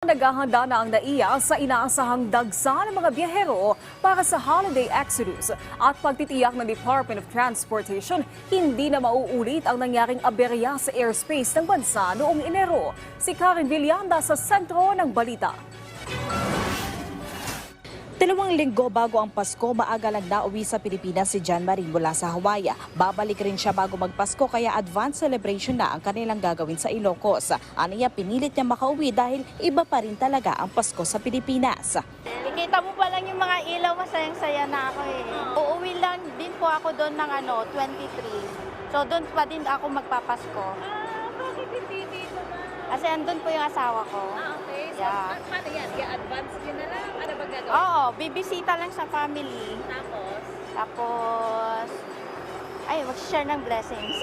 Naghahanda na ang NAIA sa inaasahang dagsa ng mga biyahero para sa holiday exodus at pagtitiyak ng Department of Transportation hindi na mauulit ang nangyaring aberya sa airspace ng bansa noong Enero. Si Karen Villanda sa sentro ng balita. 2 linggo bago ang Pasko, maaga lang nauwi sa Pilipinas si John Marie mula sa Hawaii. Babalik rin siya bago magpasko kaya advance celebration na ang kanilang gagawin sa Ilocos. Aniya pinilit niya makauwi dahil iba pa rin talaga ang Pasko sa Pilipinas. Nakita mo pa lang yung mga ilaw, masayang-saya na ako eh. Uuwi lang din po ako doon ng 23. So doon pa din ako magpapasko. Bakit hindi dito na? Kasi andun po yung asawa ko. Okay. So, Yeah. paano yan? I-advance nyo na lang? Ano bang gagawin? Oo, bibisita lang sa family. Tapos, mag-share ng blessings.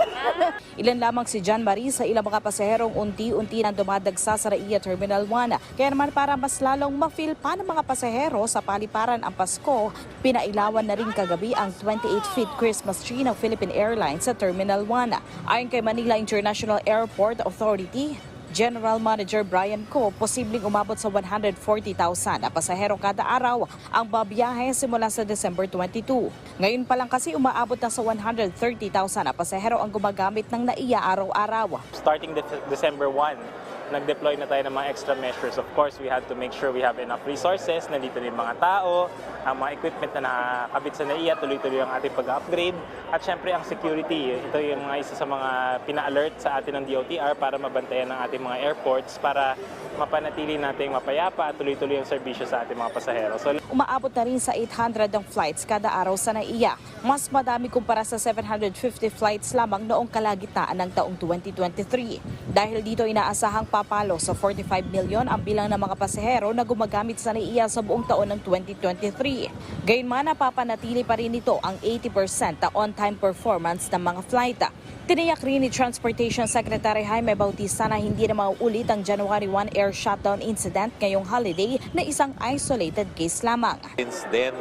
Ilan lamang si John Marie sa ilang mga pasaherong unti-unti nang dumadagsa sa NAIA Terminal 1. Kaya naman para mas lalong ma-feel pa ng mga pasahero sa paliparan ang Pasko, pinailawan na rin kagabi ang 28-feet Christmas tree ng Philippine Airlines sa Terminal 1. Ayon kay Manila International Airport Authority, General Manager Brian Co, posibleng umabot sa 140,000 na pasahero kada araw ang babiyahe simula sa December 22. Ngayon pa lang kasi umaabot na sa 130,000 na pasahero ang gumagamit ng NAIA araw-araw. Starting December 1, nag-deploy na tayo ng mga extra measures. Of course, we had to make sure we have enough resources. Nandito rin mga tao, ang mga equipment na nakakabit sa NAIA, tuloy-tuloy ang ating pag-upgrade. At syempre, ang security. Ito yung mga isa sa mga pina-alert sa atin ng DOTR para mabantayan ng ating mga airports para mapanatili nating mapayapa at tuloy-tuloy ang serbisyo sa ating mga pasahero. So, Umaabot na rin sa 800 ang flights kada araw sa NAIA. Mas madami kumpara sa 750 flights lamang noong kalagitnaan ng taong 2023. Dahil dito inaasahang papalo sa 45 million ang bilang ng mga pasahero na gumagamit sa NAIA sa buong taon ng 2023. Gayunman, napapanatili pa rin ito ang 80% na on-time performance ng mga flight. Tiniyak rin ni Transportation Secretary Jaime Bautista na hindi na mauulit ang January 1 air shutdown incident ngayong holiday na isang isolated case lamang. Since then,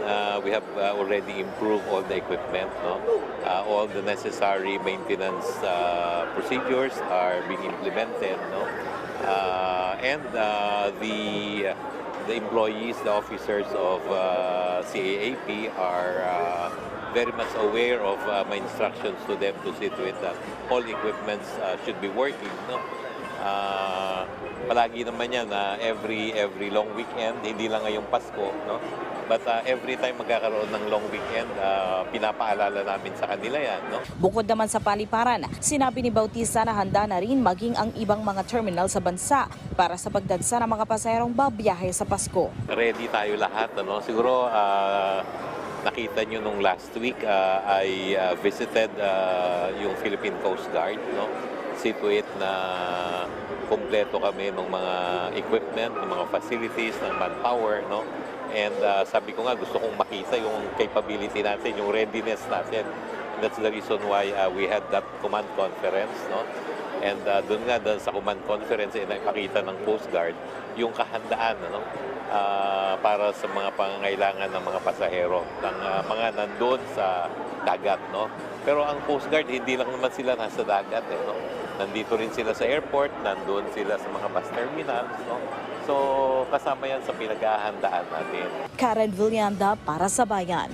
we have already improved all the equipment. No? All the necessary maintenance procedures are being implemented. No? And the employees, the officers of CAAP are very much aware of my instructions to them to see to it that all equipments should be working. No? Palagi naman yan every long weekend, hindi lang ngayong Pasko. No? But every time magkakaroon ng long weekend, pinapaalala namin sa kanila yan. No? Bukod naman sa paliparan, sinabi ni Bautista na handa na rin maging ang ibang mga terminal sa bansa para sa pagdagsa ng mga pasaherong babiyahe sa Pasko. Ready tayo lahat. Ano? Siguro nakita nyo nung last week, I visited yung Philippine Coast Guard. No? See to it na kompleto kami ng mga equipment, ng mga facilities, ng manpower. No? And sabi ko nga, gusto kong makita yung capability natin, yung readiness natin. And that's the reason why we had that command conference. No? And doon sa command conference, nakita ng Coast Guard yung kahandaan para sa mga pangangailangan ng mga pasahero, ng mga nandoon sa dagat. No? Pero ang Coast Guard, hindi lang naman sila nasa dagat. No? Nandito rin sila sa airport, nandoon sila sa mga bus terminals. No? So kasama yan sa pinag-ahandaan natin. Karen Villanda para sa Bayan.